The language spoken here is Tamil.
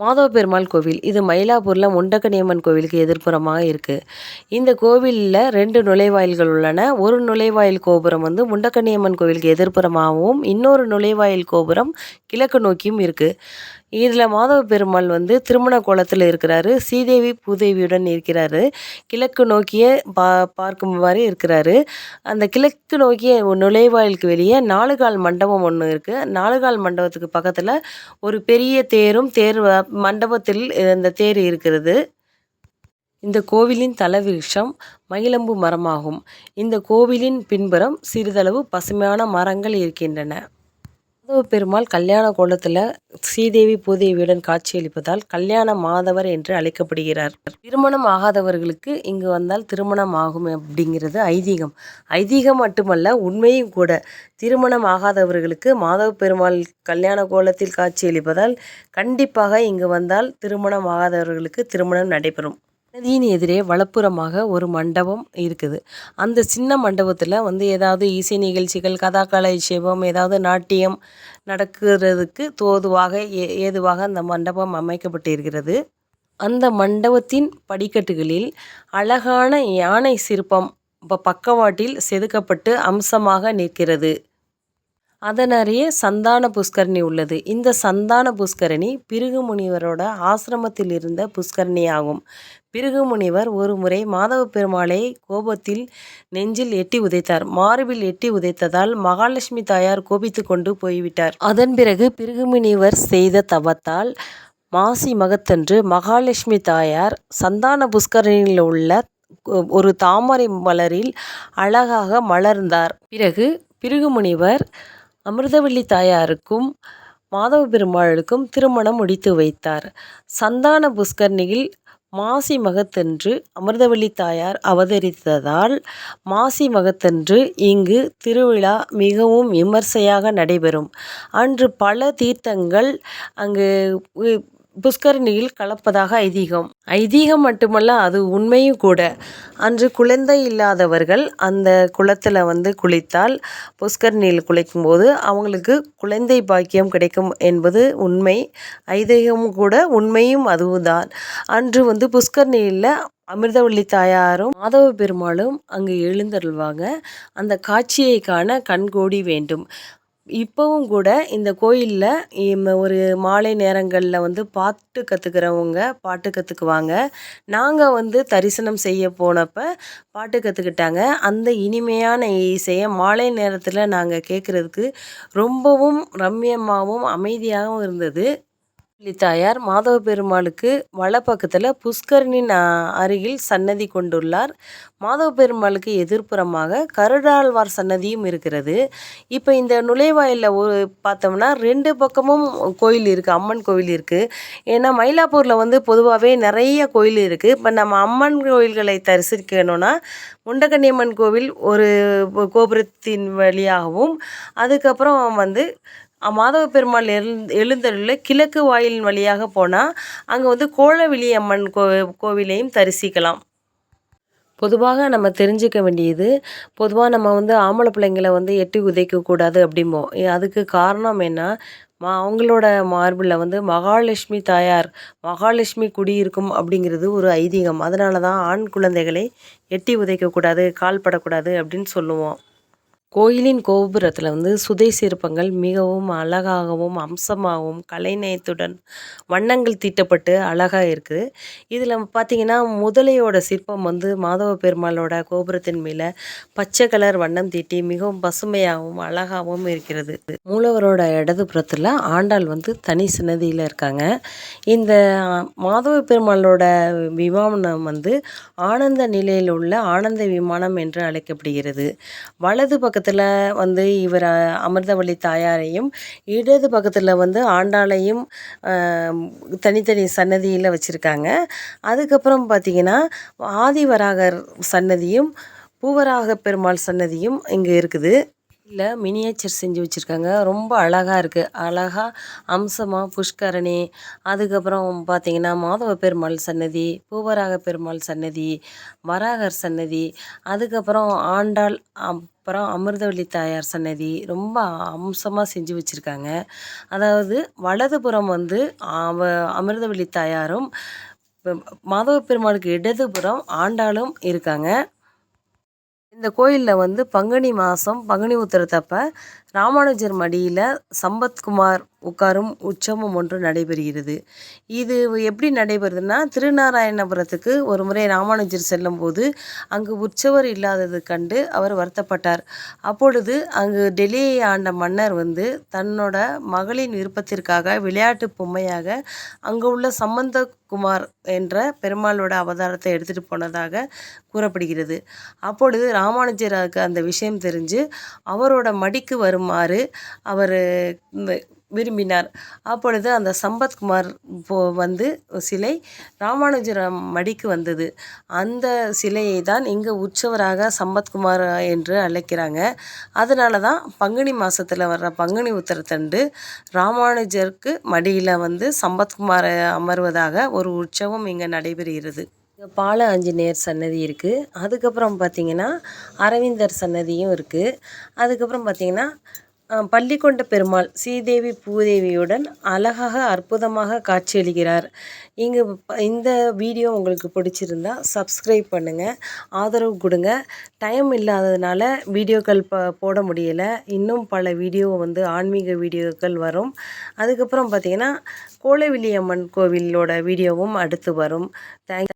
மாதவ பெருமாள் கோவில் இது மயிலாப்பூரில் முண்டக்கனியம்மன் கோவிலுக்கு எதிர்ப்புறமாக இருக்குது. இந்த கோவிலில் 2 நுழைவாயில்கள் உள்ளன. ஒரு நுழைவாயில் கோபுரம் வந்து முண்டக்கனியம்மன் கோவிலுக்கு எதிர்ப்புறமாகவும், இன்னொரு நுழைவாயில் கோபுரம் கிழக்கு நோக்கியும் இருக்குது. இதில் மாதவ பெருமாள் வந்து திருமண கோலத்தில் இருக்கிறாரு. ஸ்ரீதேவி பூதேவியுடன் இருக்கிறாரு. கிழக்கு நோக்கிய பார்க்குமாறு இருக்கிறாரு. அந்த கிழக்கு நோக்கிய நுழைவாயிலுக்கு வெளியே 4 கால் மண்டபம் ஒன்று இருக்குது. 4 கால் மண்டபத்துக்கு பக்கத்தில் ஒரு பெரிய தேரும் மண்டபத்தில் இந்த தேர் இருக்கிறது. இந்த கோவிலின் தலவிருட்சம் மகிழம்பு மரமாகும். இந்த கோவிலின் பின்புறம் சிறிதளவு பசுமையான மரங்கள் இருக்கின்றன. மாதவ பெருமாள் கல்யாண கோலத்தில் ஸ்ரீதேவி பூதேவியுடன் காட்சியளிப்பதால் கல்யாண மாதவர் என்று அழைக்கப்படுகிறார். திருமணம் ஆகாதவர்களுக்கு இங்கு வந்தால் திருமணம் ஆகும் அப்படிங்கிறது ஐதீகம். ஐதீகம் மட்டுமல்ல, உண்மையும் கூட. திருமணம் ஆகாதவர்களுக்கு மாதவ பெருமாள் கல்யாண கோலத்தில் காட்சியளிப்பதால் கண்டிப்பாக இங்கு வந்தால் திருமணம் ஆகாதவர்களுக்கு திருமணம் நடைபெறும். நதியின் எதிரே வலப்புறமாக ஒரு மண்டபம் இருக்குது. அந்த சின்ன மண்டபத்தில் வந்து ஏதாவது இசை நிகழ்ச்சிகள், கதாகலை சிவம், ஏதாவது நாட்டியம் நடக்கிறதுக்கு ஏதுவாக அந்த மண்டபம் அமைக்கப்பட்டிருக்கிறது. அந்த மண்டபத்தின் படிக்கட்டுகளில் அழகான யானை சிற்பம் பக்கவாட்டில் செதுக்கப்பட்டு அம்சமாக நிற்கிறது. அதனறிய சந்தான புஷ்கரணி உள்ளது. இந்த சந்தான புஷ்கரணி பிருகு முனிவரோட ஆசிரமத்தில் இருந்த புஷ்கரணி ஆகும். பிருகு முனிவர் ஒரு முறை மாதவ பெருமாளை கோபத்தில் நெஞ்சில் எட்டி உதைத்தார். மார்பில் எட்டி உதைத்ததால் மகாலட்சுமி தாயார் கோபித்து கொண்டு போய்விட்டார். அதன் பிறகு பிருகு முனிவர் செய்த தவத்தால் மாசி மகத்தன்று மகாலட்சுமி தாயார் சந்தான புஷ்கரணியில் உள்ள ஒரு தாமரை மலரில் அழகாக மலர்ந்தார். பிறகு பிருகு முனிவர் அமிர்தவல்லி தாயாருக்கும் மாதவ பெருமாளுக்கும் திருமணம் முடித்து வைத்தார். சந்தான புஷ்கரணியில் மாசி மகத்தன்று அமிர்தவல்லி தாயார் அவதரித்ததால் மாசி மகத்தன்று இங்கு திருவிழா மிகவும் விமர்சையாக நடைபெறும். அன்று பல தீர்த்தங்கள் அங்கு புஷ்கரணியில் கலப்பதாக ஐதீகம். ஐதீகம் மட்டுமல்ல, அது உண்மையும் கூட. அன்று குழந்தை இல்லாதவர்கள் அந்த குளத்தில் வந்து குளித்தால், புஷ்கரணியில் குளிக்கும்போது அவங்களுக்கு குழந்தை பாக்கியம் கிடைக்கும் என்பது உண்மை. ஐதீகமும் கூட, உண்மையும் அதுவும்தான். அன்று வந்து புஷ்கரணியில் அமிர்தவல்லி தாயாரும் மாதவ பெருமாளும் அங்கு எழுந்தருள்வாங்க. அந்த காட்சியை காண கண்கோடி வேண்டும். இப்போவும் கூட இந்த கோயிலில் ஒரு மாலை நேரங்களில் வந்து பாட்டு கற்றுக்கிறவங்க பாட்டு கற்றுக்குவாங்க. நாங்கள் வந்து தரிசனம் செய்ய போனப்போ பாட்டு கற்றுக்கிட்டாங்க. அந்த இனிமையான இசையை மாலை நேரத்தில் நாங்கள் கேட்குறதுக்கு ரொம்பவும் ரம்யமாகவும் அமைதியாகவும் இருந்தது. தாயார் மாதவ பெருமாளுக்கு வலப்பக்கத்தில் புஷ்கரணியின் அருகில் சன்னதி கொண்டுள்ளார். மாதவ பெருமாளுக்கு எதிர்ப்புறமாக கருடாழ்வார் சன்னதியும் இருக்கிறது. இப்போ இந்த நுழைவாயிலில் பார்த்தோம்னா 2 பக்கமும் கோயில் இருக்குது, அம்மன் கோவில் இருக்குது. ஏன்னா மயிலாப்பூரில் வந்து பொதுவாகவே நிறைய கோயில் இருக்குது. இப்போ நம்ம அம்மன் கோயில்களை தரிசிக்கணும்னா முண்டக்கன்னியம்மன் கோவில் ஒரு கோபுரத்தின் வழியாகவும், அதுக்கப்புறம் வந்து மாதவ பெருமாள் எழுந்தருள கிழக்கு வாயிலின் வழியாக போனால் அங்கே வந்து கோலவிழி அம்மன் கோவிலையும் தரிசிக்கலாம். பொதுவாக நம்ம தெரிஞ்சுக்க வேண்டியது, பொதுவாக நம்ம வந்து ஆம்பளை பிள்ளைங்களை வந்து எட்டி உதைக்கக்கூடாது அப்படிம்போம். அதுக்கு காரணம் என்ன, அவங்களோட மார்பில் வந்து மகாலட்சுமி தாயார், மகாலட்சுமி குடியிருக்கும் அப்படிங்கிறது ஒரு ஐதீகம். அதனால தான் ஆண் குழந்தைகளை எட்டி உதைக்கக்கூடாது, கால் படக்கூடாது அப்படின்னு சொல்லுவோம். கோயிலின் கோபுரத்தில் வந்து சுதை சிற்பங்கள் மிகவும் அழகாகவும் அம்சமாகவும் கலைநயத்துடன் வண்ணங்கள் தீட்டப்பட்டு அழகாக இருக்குது. இதில் பார்த்திங்கன்னா முதலையோட சிற்பம் வந்து மாதவ பெருமாளோட கோபுரத்தின் மேலே பச்சை கலர் வண்ணம் தீட்டி மிகவும் பசுமையாகவும் அழகாகவும் இருக்கிறது. மூலவரோட இடது புறத்தில் ஆண்டாள் வந்து தனி சன்னதியில் இருக்காங்க. இந்த மாதவ பெருமாளோட விமானம் வந்து ஆனந்த நிலையில் உள்ள ஆனந்த விமானம் என்று அழைக்கப்படுகிறது. வலது பக்கத்தில் வந்து இவர் அமிர்தவல்லி தாயாரையும், இடது பக்கத்தில் வந்து ஆண்டாளையும் தனித்தனி சன்னதியில் வச்சுருக்காங்க. அதுக்கப்புறம் பார்த்திங்கன்னா ஆதிவராகர் சன்னதியும் பூவராக பெருமாள் சன்னதியும் இங்கே இருக்குது. இல்லை மினியேச்சர் செஞ்சு வச்சுருக்காங்க. ரொம்ப அழகாக இருக்குது. அழகாக அம்சமாக புஷ்கரணி, அதுக்கப்புறம் பார்த்திங்கன்னா மாதவ பெருமாள் சன்னதி, பூவராக பெருமாள் சன்னதி, வராகர் சன்னதி, அதுக்கப்புறம் ஆண்டாள், அப்புறம் அமிர்தவள்ளி தாயார் சன்னதி ரொம்ப அம்சமாக செஞ்சு வச்சுருக்காங்க. அதாவது வலதுபுறம் வந்து அமிர்தவள்ளி தாயாரும், மாதவ பெருமாளுக்கு இடதுபுறம் ஆண்டாளும் இருக்காங்க. இந்த கோயிலில் வந்து பங்குனி மாதம் பங்குனி உத்திரத்தப்ப ராமானுஜர் மடியில் சம்பத்குமார் உட்காரும் உற்சவம் ஒன்று நடைபெறுகிறது. இது எப்படி நடைபெறுதுன்னா, திருநாராயணபுரத்துக்கு ஒரு முறை ராமானுஜர் செல்லும்போது அங்கு உற்சவர் இல்லாதது கண்டு அவர் வருத்தப்பட்டார். அப்பொழுது அங்கு டெல்லியை ஆண்ட மன்னர் வந்து தன்னோட மகளின் விருப்பத்திற்காக விளையாட்டு பொம்மையாக அங்கு உள்ள சம்பந்தகுமார் என்ற பெருமாளோட அவதாரத்தை எடுத்துகிட்டு போனதாக கூறப்படுகிறது. அப்பொழுது ராமானுஜருக்கு அந்த விஷயம் தெரிஞ்சு அவரோட மடிக்கு வருமாறு அவர் விரும்பினார். அப்பொழுது அந்த சம்பத்குமார் வந்து சிலை ராமானுஜர் மடிக்கு வந்தது. அந்த சிலையை தான் இங்கே உற்சவராக சம்பத்குமார் என்று அழைக்கிறாங்க. அதனால தான் பங்குனி மாதத்தில் வர்ற பங்குனி உத்திரத்தன்று ராமானுஜருக்கு மடியில் வந்து சம்பத்குமார் அமர்வதாக ஒரு உற்சவம் இங்கே நடைபெறுகிறது. இங்கே பால ஆஞ்சநேயர் சன்னதி இருக்குது. அதுக்கப்புறம் பார்த்திங்கன்னா அரவிந்தர் சன்னதியும் இருக்குது. அதுக்கப்புறம் பார்த்திங்கன்னா பள்ளிக்கொண்ட பெருமாள் ஸ்ரீதேவி பூதேவியுடன் அழகாக அற்புதமாக காட்சியளிக்கிறார். இங்கே இந்த வீடியோ உங்களுக்கு பிடிச்சிருந்தா சப்ஸ்கிரைப் பண்ணுங்கள், ஆதரவு கொடுங்க. டைம் இல்லாததுனால வீடியோக்கள் போட முடியலை. இன்னும் பல வீடியோ வந்து ஆன்மீக வீடியோக்கள் வரும். அதுக்கப்புறம் பார்த்திங்கன்னா கோலவில்லியம்மன் கோவிலோட வீடியோவும் அடுத்து வரும். தேங்க்ஸ்.